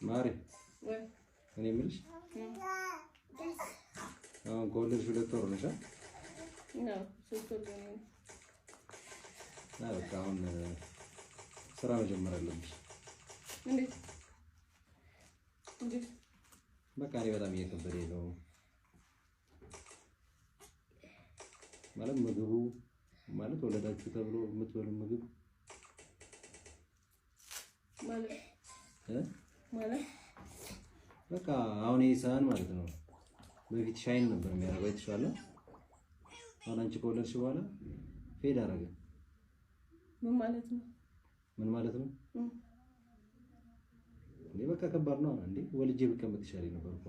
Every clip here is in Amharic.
ማሪ እኔ የምልሽ አሁን ከወለድሽ 2 ወር ነሽ? ነው 3 ወር ነው። በቃ አሁን ስራ መጀመር አለብሽ። እንዴት? በቃ እኔ በጣም እየከበደኝ ነው ማለት ምግቡ ማለት ወለዳችሁ ተብሎ የምትበሉ ምግብ ማለት በቃ አሁን ይሄ ሰሃን ማለት ነው በፊት ሻይን ነበር የሚያደርገው የተሻለ አሁን አንቺ ከወለድሽ በኋላ ፌድ አደረገ። ምን ማለት ነው? ምን ማለት ነው? እንዴ በቃ ከባድ ነው እንዴ ወልጄ ብቀመጥ ይሻለኝ ነበር እኮ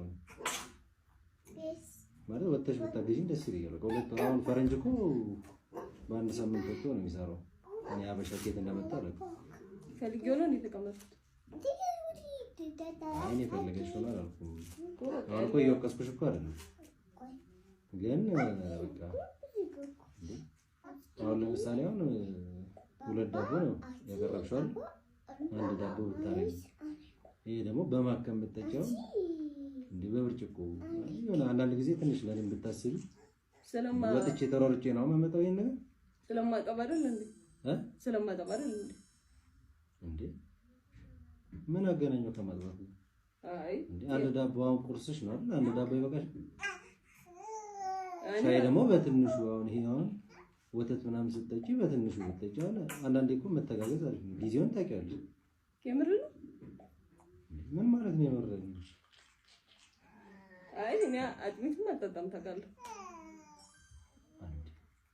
ማለት ወጥተሽ ብታገዢኝ ደስ ይለኛል። ከሁለት ወር አሁን ፈረንጅ እኮ በአንድ ሳምንት ወጥቶ ነው የሚሰራው። እኔ አበሻ ከየት እንደመጣ አላውቅም። ፈልጌው ነው የተቀመጥኩት። አይኔ ፈለገሽ ሆነ አላልኩም። አሁን እኮ እየወቀስኩሽ እኮ አይደለም ግን በቃ አሁን ለምሳሌ አሁን 2 ዳቦ ነው ያቀረብሽው አይደል? 1 ዳቦ ብታረጊ ይሄ ደግሞ በማከም ብትጠጪው እንዴ በብርጭቆ ይሆነ አንዳንድ ጊዜ ትንሽ ለምን ብታስቢ ወጥቼ ተሮርጬ ነው ማመጣው ይሄን ነገር ስለማቀባረል ስለማቀባረል እንዴ ምን አገናኘው ከማጥባት? አይ እንዴ 1 ዳቦ አሁን ቁርስሽ ነው አይደል? 1 ዳቦ ይበቃሽ። ሻይ ደግሞ በትንሹ አሁን ይሄ አሁን ወተት ምናምን ስትጠጪ በትንሹ ብትጠጪ አለ አንዳንዴ እኮ መተጋገዝ አሪፍ ነው። ጊዜውን ታውቂያለሽ። የምር ነው? ምን ማለት ነው የምር ነው? አይ እኔ አጥሚት ማጣጣም ታውቃለህ?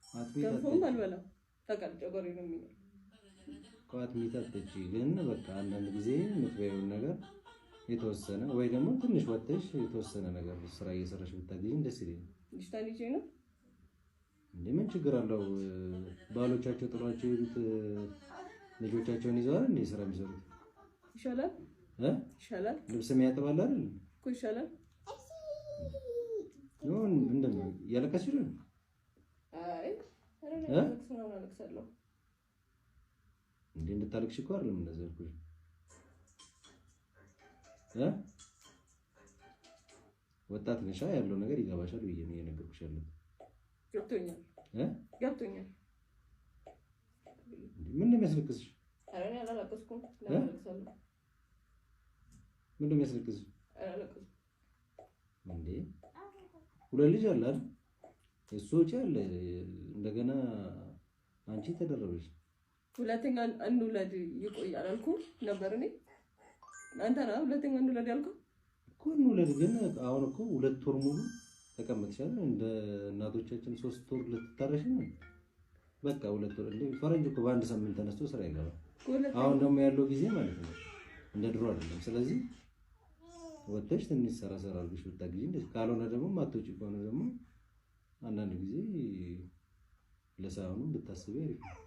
አጥሚት ገንፎም አልበላም ታውቃለህ? ጨጓሬ ነው የሚለው አጥሚት አትጠጪ ግን በቃ አንዳንድ ጊዜ የምትበይውን ነገር የተወሰነ ወይ ደግሞ ትንሽ ወጥተሽ የተወሰነ ነገር ስራ እየሰራሽ ብታገኝ ደስ ይለኛል። ዲጂታሊቲ ነው እንዴ ምን ችግር አለው? ባሎቻቸው ጥሏቸው የሄዱት ልጆቻቸውን ይዘዋል እንዴ ስራ የሚሰሩት? ይሻላል ይሻላል። ልብስ የሚያጥባል አይደል እኮ ይሻላል። ነው እንደምን ያለቀስሽ ነው? አይ ነው አለቅሳለሁ እንዴ እንድታለቅሽ እኮ አይደለም እንደዚህ አልኩሽ ወጣት ነሽ ያለው ነገር ይገባሻል ብዬ ነው የነገርኩሽ ያለው ገብቶኛል ገብቶኛል። ምን ነው የሚያስለቅስሽ? ኧረ እኔ አላለቀስኩም። ለማለቅሳለሁ ምን ነው የሚያስለቅስሽ? አላለቀስኩም እንዴ 2 ልጅ አለ አይደል? እሱ ወጪ አለ እንደገና አንቺ ተደረበሽ። ሁለተኛ እንውለድ ይቆያል አልኩ ነበር እኔ አንተ ነው ሁለተኛ እንውለድ ያልከው እኮ እንውለድ ግን አሁን እኮ 2 ወር ሙሉ ተቀምጥሻል እንደ እናቶቻችን 3 ወር ልትታረሽ ነው በቃ 2 ወር እንደ ፈረንጅ እኮ በአንድ ሳምንት ተነስቶ ስራ ይገባል። አሁን ደግሞ ያለው ጊዜ ማለት ነው እንደ ድሮ አይደለም። ስለዚህ ወጥተሽ ትንሽ ሰራ አድርገሽ ብታግዢ እንደዚህ ካልሆነ ደግሞ ማትወጪ ከሆነ ደግሞ አንዳንድ ጊዜ ለሳውኑ ብታስቢ አሪፍ ነው።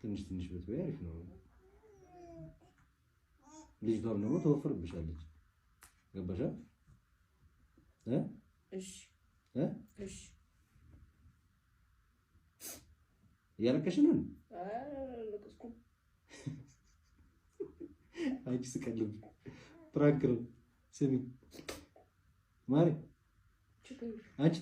ትንሽ ብትበይ አሪፍ ነው። ልጅቷም ደግሞ ተወፍርብሻለች። ገባሻ? እሺ እሺ ያለቀሽ ነው? አለቀስኩም። አንቺ ስቀልብ ፕራንክ ነው። ስሚ ማሪ አንቺ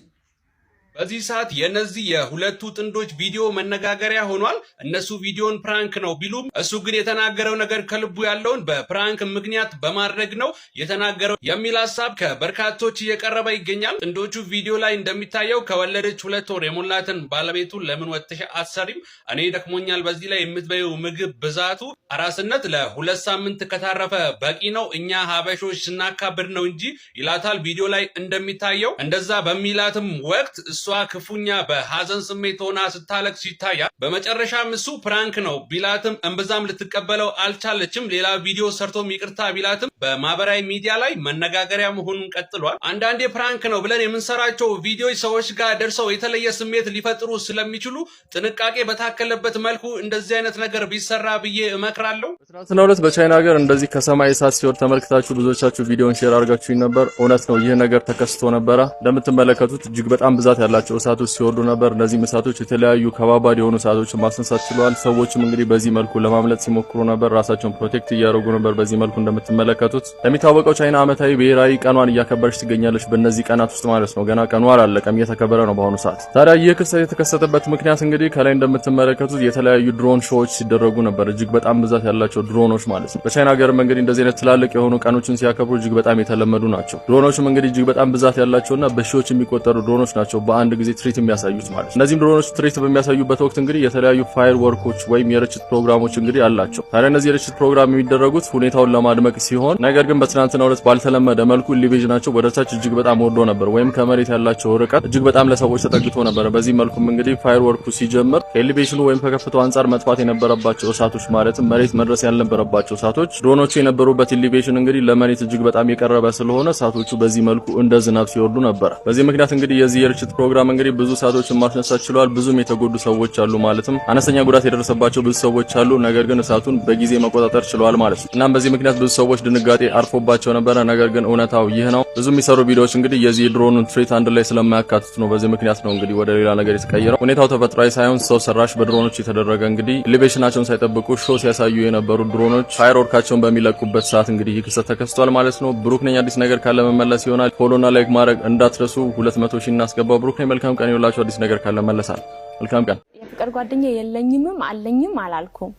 በዚህ ሰዓት የነዚህ የሁለቱ ጥንዶች ቪዲዮ መነጋገሪያ ሆኗል። እነሱ ቪዲዮን ፕራንክ ነው ቢሉም እሱ ግን የተናገረው ነገር ከልቡ ያለውን በፕራንክ ምክንያት በማድረግ ነው የተናገረው የሚል ሀሳብ ከበርካቶች እየቀረበ ይገኛል። ጥንዶቹ ቪዲዮ ላይ እንደሚታየው ከወለደች 2 ወር የሞላትን ባለቤቱን ለምን ወጥተሽ አትሰሪም? እኔ ደክሞኛል፣ በዚህ ላይ የምትበይው ምግብ ብዛቱ አራስነት ለ2 ሳምንት ከታረፈ በቂ ነው፣ እኛ ሀበሾች ስናካብድ ነው እንጂ ይላታል። ቪዲዮ ላይ እንደሚታየው እንደዛ በሚላትም ወቅት እሷ ክፉኛ በሐዘን ስሜት ሆና ስታለቅስ ይታያል። በመጨረሻም እሱ ፕራንክ ነው ቢላትም እምብዛም ልትቀበለው አልቻለችም። ሌላ ቪዲዮ ሰርቶም ይቅርታ ቢላትም በማህበራዊ ሚዲያ ላይ መነጋገሪያ መሆኑን ቀጥሏል። አንዳንዴ ፕራንክ ነው ብለን የምንሰራቸው ቪዲዮዎች ሰዎች ጋር ደርሰው የተለየ ስሜት ሊፈጥሩ ስለሚችሉ ጥንቃቄ በታከለበት መልኩ እንደዚህ አይነት ነገር ቢሰራ ብዬ እመክራለሁ። በትናንትናው ዕለት በቻይና ሀገር እንደዚህ ከሰማይ እሳት ሲወርድ ተመልክታችሁ ብዙዎቻችሁ ቪዲዮን ሼር አድርጋችሁኝ ነበር። እውነት ነው ይህ ነገር ተከስቶ ነበረ። እንደምትመለከቱት እጅግ በጣም ብዛት ያለ ያላቸው እሳቶች ሲወርዱ ነበር። እነዚህ እሳቶች የተለያዩ ከባባድ የሆኑ እሳቶችን ማስነሳት ችለዋል። ሰዎችም እንግዲህ በዚህ መልኩ ለማምለጥ ሲሞክሩ ነበር። ራሳቸውን ፕሮቴክት እያደረጉ ነበር። በዚህ መልኩ እንደምትመለከቱት የሚታወቀው ቻይና ዓመታዊ ብሔራዊ ቀኗን እያከበረች ትገኛለች። በእነዚህ ቀናት ውስጥ ማለት ነው። ገና ቀኑ አላለቀም፣ እየተከበረ ነው በአሁኑ ሰዓት። ታዲያ ይህ ክስተት የተከሰተበት ምክንያት እንግዲህ ከላይ እንደምትመለከቱት የተለያዩ ድሮን ሾዎች ሲደረጉ ነበር። እጅግ በጣም ብዛት ያላቸው ድሮኖች ማለት ነው። በቻይና ሀገርም እንግዲህ እንደዚህ አይነት ትላልቅ የሆኑ ቀኖችን ሲያከብሩ እጅግ በጣም የተለመዱ ናቸው። ድሮኖችም እንግዲህ እጅግ በጣም ብዛት ያላቸውና በሺዎች የሚቆጠሩ ድሮኖች ናቸው በአንድ ጊዜ ትርኢት የሚያሳዩት ማለት ነው። እነዚህም ድሮኖች ትርኢት በሚያሳዩበት ወቅት እንግዲህ የተለያዩ ፋየር ወርኮች ወይም የርችት ፕሮግራሞች እንግዲህ አላቸው። ታዲያ እነዚህ የርችት ፕሮግራም የሚደረጉት ሁኔታውን ለማድመቅ ሲሆን ነገር ግን በትናንትናው ዕለት ባልተለመደ መልኩ ኢሊቬሽናቸው ወደታች እጅግ በጣም ወርዶ ነበር፣ ወይም ከመሬት ያላቸው ርቀት እጅግ በጣም ለሰዎች ተጠግቶ ነበር። በዚህ መልኩም እንግዲህ ፋየር ወርኩ ሲጀምር ከኢሊቬሽኑ ወይም ከከፍታው አንጻር መጥፋት የነበረባቸው እሳቶች ማለትም መሬት መድረስ ያልነበረባቸው እሳቶች ድሮኖቹ የነበሩበት ኢሊቬሽን እንግዲህ ለመሬት እጅግ በጣም የቀረበ ስለሆነ እሳቶቹ በዚህ መልኩ እንደ ዝናብ ሲወርዱ ነበር። በዚህ ምክንያት እንግዲህ የዚህ የርችት ፕሮግራም እንግዲህ ብዙ እሳቶችን ማስነሳት ችሏል። ብዙም የተጎዱ ሰዎች አሉ፣ ማለትም አነስተኛ ጉዳት የደረሰባቸው ብዙ ሰዎች አሉ። ነገር ግን እሳቱን በጊዜ መቆጣጠር ችሏል ማለት ነው። እናም በዚህ ምክንያት ብዙ ሰዎች ድንጋጤ አርፎባቸው ነበረ። ነገር ግን እውነታው ይህ ነው። ብዙ የሚሰሩ ቪዲዮዎች እንግዲህ የዚህ የድሮኑን ትርኢት አንድ ላይ ስለማያካትቱ ነው። በዚህ ምክንያት ነው እንግዲህ ወደ ሌላ ነገር የተቀየረው። ሁኔታው ተፈጥሯዊ ሳይሆን ሰው ሰራሽ በድሮኖች የተደረገ እንግዲህ ኢሊቬሽናቸውን ሳይጠብቁ ሾው ሲያሳዩ የነበሩ ድሮኖች ፋየር ወርካቸውን በሚለቁበት ሰዓት እንግዲህ ይህ ክስተት ተከስቷል ማለት ነው። ብሩክ ነኝ። አዲስ ነገር ካለ መመለስ ይሆናል። ፎሎና ላይክ ማድረግ እንዳትረሱ። 200 ሺህ እናስገባው። ብሩክ ነኝ። መልካም ቀን ይሁንላችሁ። አዲስ ነገር ካለ መለሳል። መልካም ቀን። የፍቅር ጓደኛ የለኝምም አለኝም አላልኩም።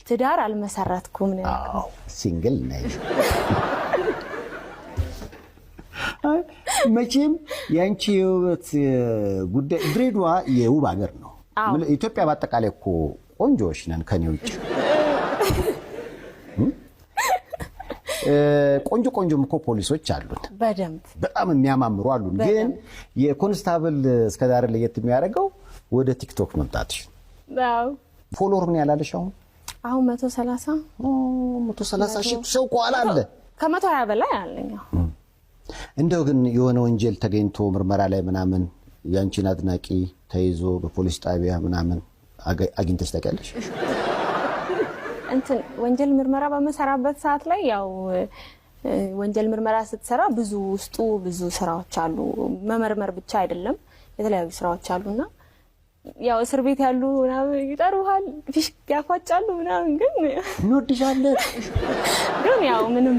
ትዳር አልመሰረትኩም ነው ያልኩት። ሲንግል ነኝ። መቼም ያንቺ የውበት ጉዳይ ድሬዳዋ የውብ ሀገር ነው። ኢትዮጵያ በአጠቃላይ እኮ ቆንጆዎች ነን ከኔ ውጭ። ቆንጆም እኮ ፖሊሶች አሉን፣ በጣም የሚያማምሩ አሉን። ግን የኮንስታብል እስከዛሬ ለየት የሚያደርገው ወደ ቲክቶክ መምጣትሽ። ፎሎወር ምን ያላለሽ? አሁን 130 ሺህ ሰው ቋላ አለ። ከ120 በላይ አለኝ። እንደው ግን የሆነ ወንጀል ተገኝቶ ምርመራ ላይ ምናምን ያንቺን አድናቂ ተይዞ በፖሊስ ጣቢያ ምናምን አግኝተሽ ታውቂያለሽ? እንትን ወንጀል ምርመራ በመሰራበት ሰዓት ላይ ያው ወንጀል ምርመራ ስትሰራ ውስጡ ብዙ ስራዎች አሉ። መመርመር ብቻ አይደለም፣ የተለያዩ ስራዎች አሉና ያው እስር ቤት ያሉ ምናምን ይጠሩሃል፣ ፊሽ ያፋጫሉ ምናምን። ግን እንወድሻለን ግን ያው ምንም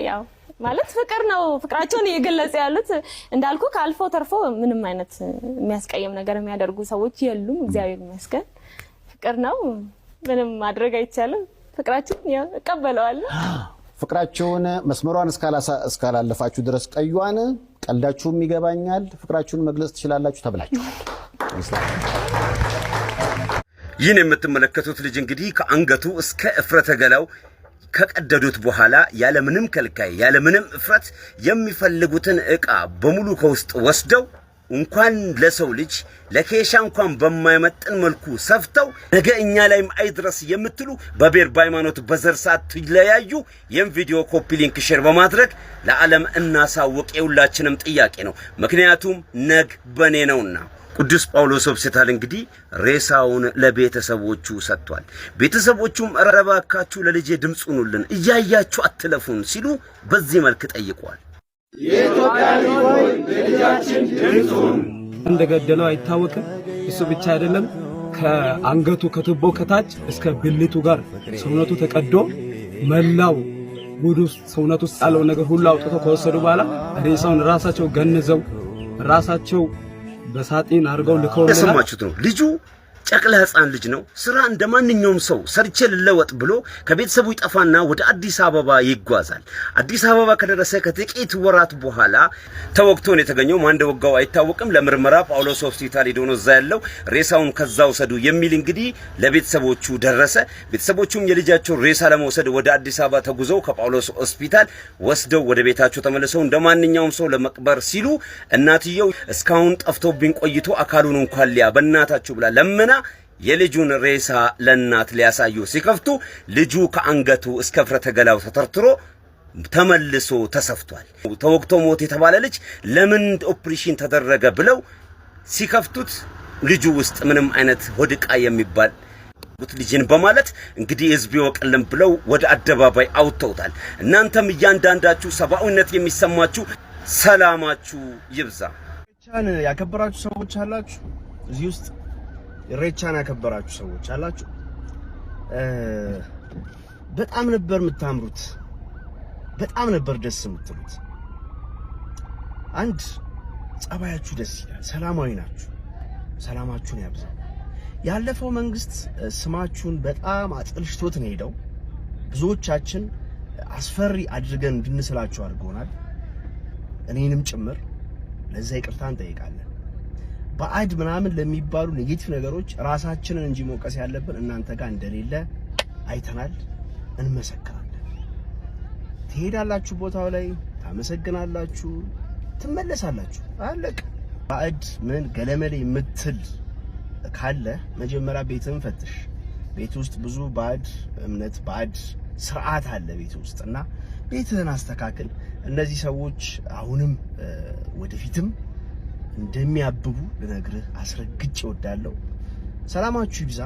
ያው ማለት ፍቅር ነው። ፍቅራቸውን እየገለጹ ያሉት እንዳልኩ ካልፎ ተርፎ ምንም አይነት የሚያስቀየም ነገር የሚያደርጉ ሰዎች የሉም። እግዚአብሔር ይመስገን ፍቅር ነው። ምንም ማድረግ አይቻልም። ፍቅራችሁን ያው እቀበለዋለሁ። ፍቅራችሁን መስመሯን እስካላለፋችሁ ድረስ ቀዩዋን ቀልዳችሁም ይገባኛል፣ ፍቅራችሁን መግለጽ ትችላላችሁ ተብላችኋል። ይህን የምትመለከቱት ልጅ እንግዲህ ከአንገቱ እስከ እፍረተ ገላው ከቀደዱት በኋላ ያለምንም ከልካይ ያለምንም እፍረት የሚፈልጉትን ዕቃ በሙሉ ከውስጥ ወስደው እንኳን ለሰው ልጅ ለኬሻ እንኳን በማይመጥን መልኩ ሰፍተው ነገ እኛ ላይም አይድረስ የምትሉ በብሔር በሃይማኖት በዘር ሳትለያዩ ይህን ቪዲዮ ኮፒ ሊንክ ሼር በማድረግ ለዓለም እናሳውቅ የሁላችንም ጥያቄ ነው። ምክንያቱም ነግ በኔ ነውና። ቅዱስ ጳውሎስ ሆስፒታል እንግዲህ ሬሳውን ለቤተሰቦቹ ሰጥቷል። ቤተሰቦቹም ኧረ እባካችሁ ለልጄ ድምፅ ሁኑልን፣ እያያችሁ አትለፉን ሲሉ በዚህ መልክ ጠይቀዋል። የኢትዮጵያ ልጆች ለልጃችን ድምፅ ሁኑ። እንደገደለው አይታወቅም። እሱ ብቻ አይደለም፣ ከአንገቱ ከቱቦ ከታች እስከ ብልቱ ጋር ሰውነቱ ተቀዶ መላው ጉድ ውስጥ ሰውነቱ ውስጥ ያለው ነገር ሁሉ አውጥቶ ከወሰዱ በኋላ ሬሳውን ራሳቸው ገንዘው ራሳቸው በሳጥን አድርገው ልከውልናል። የሰማችሁት ነው። ልጁ ጨቅላ ህፃን ልጅ ነው። ስራ እንደማንኛውም ሰው ሰርቼ ልለወጥ ብሎ ከቤተሰቡ ይጠፋና ወደ አዲስ አበባ ይጓዛል። አዲስ አበባ ከደረሰ ከጥቂት ወራት በኋላ ተወግቶ ነው የተገኘው። ማን እንደወጋው አይታወቅም። ለምርመራ ጳውሎስ ሆስፒታል ሄዶ ነው እዛ ያለው። ሬሳውን ከዛ ወሰዱ የሚል እንግዲህ ለቤተሰቦቹ ደረሰ። ቤተሰቦቹም የልጃቸው ሬሳ ለመውሰድ ወደ አዲስ አበባ ተጉዘው ከጳውሎስ ሆስፒታል ወስደው ወደ ቤታቸው ተመልሰው እንደማንኛውም ሰው ለመቅበር ሲሉ እናትየው እስካሁን ጠፍቶብኝ ቆይቶ አካሉን እንኳን ሊያ በእናታችሁ ብላ ለምና የልጁን ሬሳ ለእናት ሊያሳዩ ሲከፍቱ ልጁ ከአንገቱ እስከ ፍረተ ገላው ተተርትሮ ተመልሶ ተሰፍቷል። ተወግቶ ሞት የተባለ ልጅ ለምን ኦፕሬሽን ተደረገ ብለው ሲከፍቱት ልጁ ውስጥ ምንም አይነት ሆድቃ የሚባል ልጅን በማለት እንግዲህ ህዝብ ይወቅልን ብለው ወደ አደባባይ አውጥተውታል። እናንተም እያንዳንዳችሁ ሰብአዊነት የሚሰማችሁ ሰላማችሁ ይብዛ። ቻን ያከበራችሁ ሰዎች አላችሁ እዚህ ውስጥ ኢሬቻን ያከበራችሁ ሰዎች አላችሁ። በጣም ነበር የምታምሩት፣ በጣም ነበር ደስ የምትሉት። አንድ ጸባያችሁ ደስ ይላል፣ ሰላማዊ ናችሁ፣ ሰላማችሁን ያብዛው። ያለፈው መንግስት ስማችሁን በጣም አጥልሽቶት ነው ሄደው ብዙዎቻችን አስፈሪ አድርገን እንድንስላችሁ አድርጎናል፣ እኔንም ጭምር። ለዛ ይቅርታ እንጠይቃለን። ባዕድ ምናምን ለሚባሉ ኔጌቲቭ ነገሮች ራሳችንን እንጂ መውቀስ ያለብን እናንተ ጋር እንደሌለ አይተናል፣ እንመሰክራለን። ትሄዳላችሁ፣ ቦታው ላይ ታመሰግናላችሁ፣ ትመለሳላችሁ። አለቅ። ባዕድ ምን ገለመሌ የምትል ካለ መጀመሪያ ቤትን ፈትሽ። ቤት ውስጥ ብዙ ባዕድ እምነት፣ ባዕድ ስርዓት አለ ቤት ውስጥና ቤትህን አስተካክል። እነዚህ ሰዎች አሁንም ወደፊትም እንደሚያብቡ ልነግርህ አስረግጬ እወዳለሁ። ሰላማችሁ ይብዛ።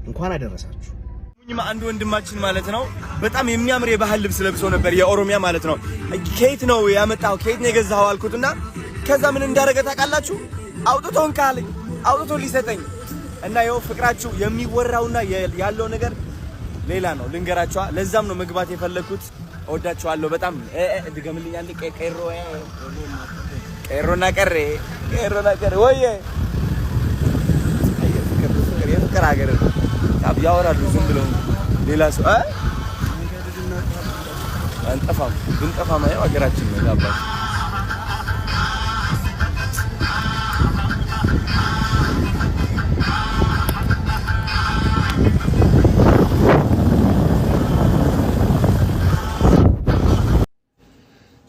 እንኳን አደረሳችሁ። አንድ ወንድማችን ማለት ነው በጣም የሚያምር የባህል ልብስ ለብሶ ነበር፣ የኦሮሚያ ማለት ነው። ከየት ነው ያመጣው? ከየት ነው የገዛው አልኩትና ከዛ ምን እንዳደረገ ታውቃላችሁ? አውጥቶን ካለኝ አውጥቶ ሊሰጠኝ እና ይኸው ፍቅራችሁ የሚወራውና ያለው ነገር ሌላ ነው። ልንገራችሁ፣ ለዛም ነው መግባት የፈለኩት። እወዳችኋለሁ በጣም። ድገምልኝ አንዴ። ቄሮና ቀሬ ወይ የፍቅር ሀገር ያወራሉ ዝም ብለው ሌላ ሰው አንጠፋም። ብንጠፋም ያው ሀገራችን ነው ያባል።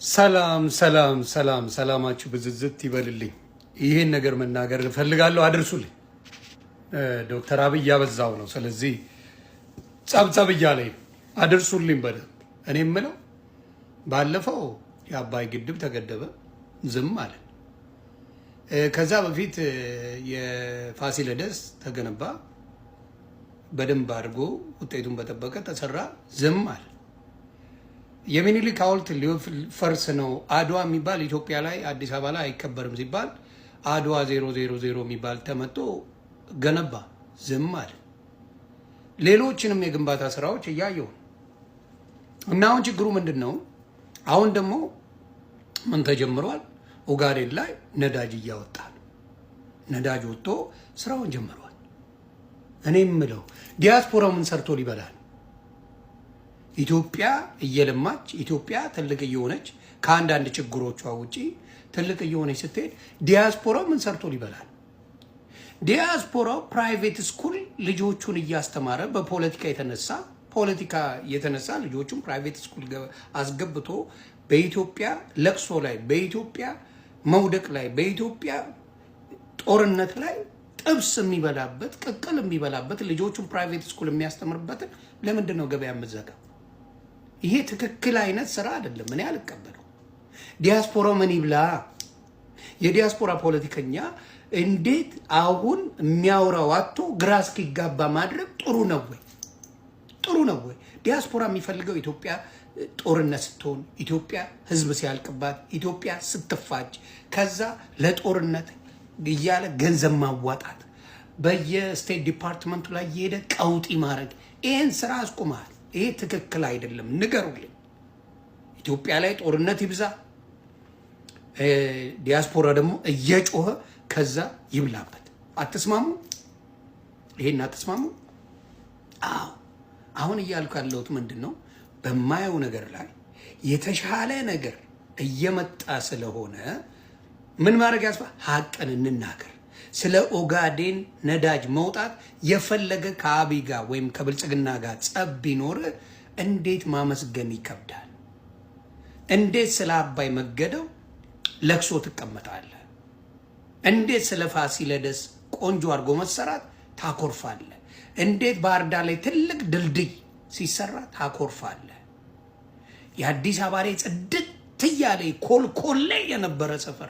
ሰላም ሰላም ሰላም፣ ሰላማችሁ ብዝዝት ይበልልኝ። ይሄን ነገር መናገር እፈልጋለሁ፣ አድርሱልኝ። ዶክተር አብይ ያበዛው ነው። ስለዚህ ጸብጸብ እያለኝ አድርሱልኝ በደንብ። እኔ የምለው ባለፈው የአባይ ግድብ ተገደበ፣ ዝም አለ። ከዛ በፊት የፋሲለደስ ተገነባ፣ በደንብ አድርጎ ውጤቱን በጠበቀ ተሰራ፣ ዝም አለ። የሚኒሊክ ሐውልት ሊፈርስ ነው፣ አድዋ የሚባል ኢትዮጵያ ላይ አዲስ አበባ ላይ አይከበርም ሲባል አድዋ 000 የሚባል ተመቶ ገነባ፣ ዝም አለ። ሌሎችንም የግንባታ ስራዎች እያየሁ እና አሁን ችግሩ ምንድን ነው? አሁን ደግሞ ምን ተጀምሯል? ኦጋዴን ላይ ነዳጅ እያወጣ ነው። ነዳጅ ወጥቶ ስራውን ጀምሯል። እኔ የምለው ዲያስፖራው ምን ሰርቶ ሊበላ ነው? ኢትዮጵያ እየለማች፣ ኢትዮጵያ ትልቅ እየሆነች ከአንዳንድ ችግሮቿ ውጪ ትልቅ እየሆነች ስትሄድ ዲያስፖራው ምን ሰርቶ ሊበላ ነው? ዲያስፖራው ፕራይቬት ስኩል ልጆቹን እያስተማረ በፖለቲካ የተነሳ ልጆቹን ፕራይቬት ስኩል አስገብቶ በኢትዮጵያ ለቅሶ ላይ፣ በኢትዮጵያ መውደቅ ላይ፣ በኢትዮጵያ ጦርነት ላይ ጥብስ የሚበላበት ቅቅል የሚበላበት ልጆቹን ፕራይቬት ስኩል የሚያስተምርበትን ለምንድን ነው ገበያ የምትዘጋው? ይሄ ትክክል አይነት ስራ አይደለም። እኔ አልቀበለው። ዲያስፖራው ምን ይብላ? የዲያስፖራ ፖለቲከኛ እንዴት አሁን የሚያወራው አጥቶ ግራ እስኪጋባ ማድረግ ጥሩ ነው ወይ? ጥሩ ነው ወይ? ዲያስፖራ የሚፈልገው ኢትዮጵያ ጦርነት ስትሆን፣ ኢትዮጵያ ህዝብ ሲያልቅባት፣ ኢትዮጵያ ስትፋጅ፣ ከዛ ለጦርነት እያለ ገንዘብ ማዋጣት፣ በየስቴት ዲፓርትመንቱ ላይ የሄደ ቀውጢ ማድረግ፣ ይሄን ስራ አስቁማል። ይሄ ትክክል አይደለም። ንገሩልኝ። ኢትዮጵያ ላይ ጦርነት ይብዛ፣ ዲያስፖራ ደግሞ እየጮኸ ከዛ ይብላበት። አትስማሙ? ይሄን አትስማሙ? አዎ። አሁን እያልኩ ያለሁት ምንድነው? በማየው ነገር ላይ የተሻለ ነገር እየመጣ ስለሆነ ምን ማድረግ ሀቅን እንናገር። ስለ ኦጋዴን ነዳጅ መውጣት የፈለገ ከአብይ ጋር ወይም ከብልጽግና ጋር ጸብ ቢኖር እንዴት ማመስገን ይከብዳል? እንዴት ስለ አባይ መገደው ለቅሶ ትቀመጣለህ? እንዴት ስለ ፋሲለደስ ቆንጆ አድርጎ መሰራት ታኮርፋለህ? እንዴት ባህር ዳር ላይ ትልቅ ድልድይ ሲሰራ ታኮርፋለህ? የአዲስ አበባ ላይ ጽድት እያለ ኮልኮሌ የነበረ ሰፈር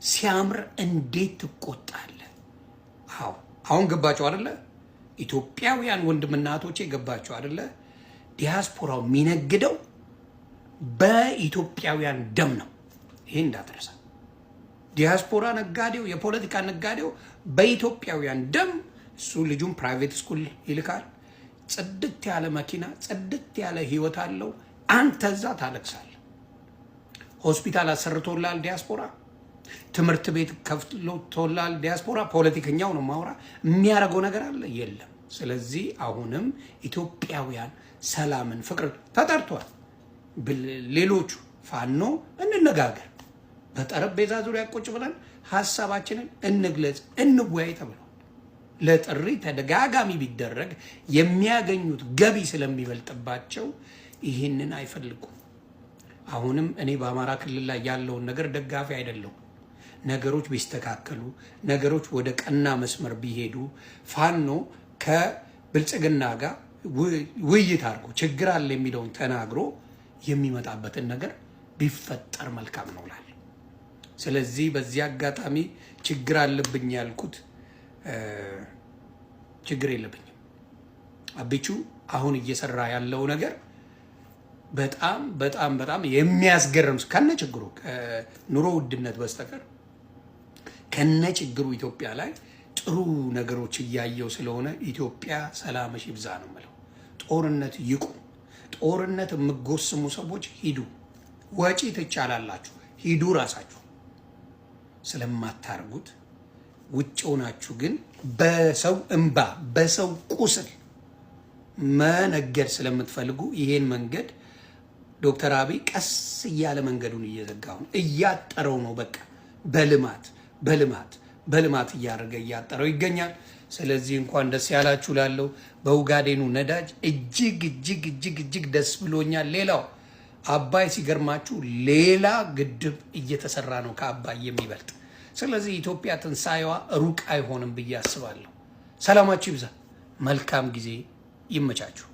ሲያምር እንዴት ትቆጣለህ? አዎ፣ አሁን ገባችሁ አይደለ? ኢትዮጵያውያን ወንድምና እህቶቼ ገባችሁ አይደለ? ዲያስፖራው የሚነግደው በኢትዮጵያውያን ደም ነው። ይሄን እንዳትረሳ። ዲያስፖራ ነጋዴው፣ የፖለቲካ ነጋዴው በኢትዮጵያውያን ደም እሱ ልጁን ፕራይቬት ስኩል ይልካል። ጽድት ያለ መኪና፣ ጽድት ያለ ህይወት አለው። አንተ እዛ ታለቅሳለህ። ሆስፒታል አሰርቶላል ዲያስፖራ፣ ትምህርት ቤት ከፍቶላል ዲያስፖራ። ፖለቲከኛው ነው ማውራ የሚያደርገው ነገር አለ የለም። ስለዚህ አሁንም ኢትዮጵያውያን ሰላምን፣ ፍቅር ተጠርቷል። ሌሎቹ ፋኖ እንነጋገር፣ በጠረጴዛ ዙሪያ ቁጭ ብለን ሐሳባችንን እንግለጽ፣ እንወያይ ተብሏል። ለጥሪ ተደጋጋሚ ቢደረግ የሚያገኙት ገቢ ስለሚበልጥባቸው ይህንን አይፈልጉም። አሁንም እኔ በአማራ ክልል ላይ ያለውን ነገር ደጋፊ አይደለሁም። ነገሮች ቢስተካከሉ፣ ነገሮች ወደ ቀና መስመር ቢሄዱ፣ ፋኖ ከብልጽግና ጋር ውይይት አድርጎ ችግር አለ የሚለውን ተናግሮ የሚመጣበትን ነገር ቢፈጠር መልካም ነው እላለሁ። ስለዚህ በዚህ አጋጣሚ ችግር አለብኝ ያልኩት ችግር የለብኝም። አቢቹ አሁን እየሰራ ያለው ነገር በጣም በጣም በጣም የሚያስገርም ከነ ችግሩ ከኑሮ ውድነት በስተቀር ከነ ችግሩ ኢትዮጵያ ላይ ጥሩ ነገሮች እያየው ስለሆነ ኢትዮጵያ ሰላምሽ ይብዛ ነው የምለው። ጦርነት ይቁም። ጦርነት የምትጎስሙ ሰዎች ሂዱ፣ ወጪ ትቻላላችሁ፣ ሂዱ ራሳችሁ። ስለማታርጉት ውጭ ሆናችሁ ግን በሰው እንባ በሰው ቁስል መነገድ ስለምትፈልጉ ይሄን መንገድ ዶክተር አብይ ቀስ እያለ መንገዱን እየዘጋው ነው፣ እያጠረው ነው። በቃ በልማት በልማት በልማት እያደረገ እያጠረው ይገኛል። ስለዚህ እንኳን ደስ ያላችሁ ላለው በኡጋዴኑ ነዳጅ እጅግ እጅግ እጅግ እጅግ ደስ ብሎኛል። ሌላው አባይ ሲገርማችሁ ሌላ ግድብ እየተሰራ ነው ከአባይ የሚበልጥ። ስለዚህ ኢትዮጵያ ትንሳኤዋ ሩቅ አይሆንም ብዬ አስባለሁ። ሰላማችሁ ይብዛ። መልካም ጊዜ ይመቻችሁ።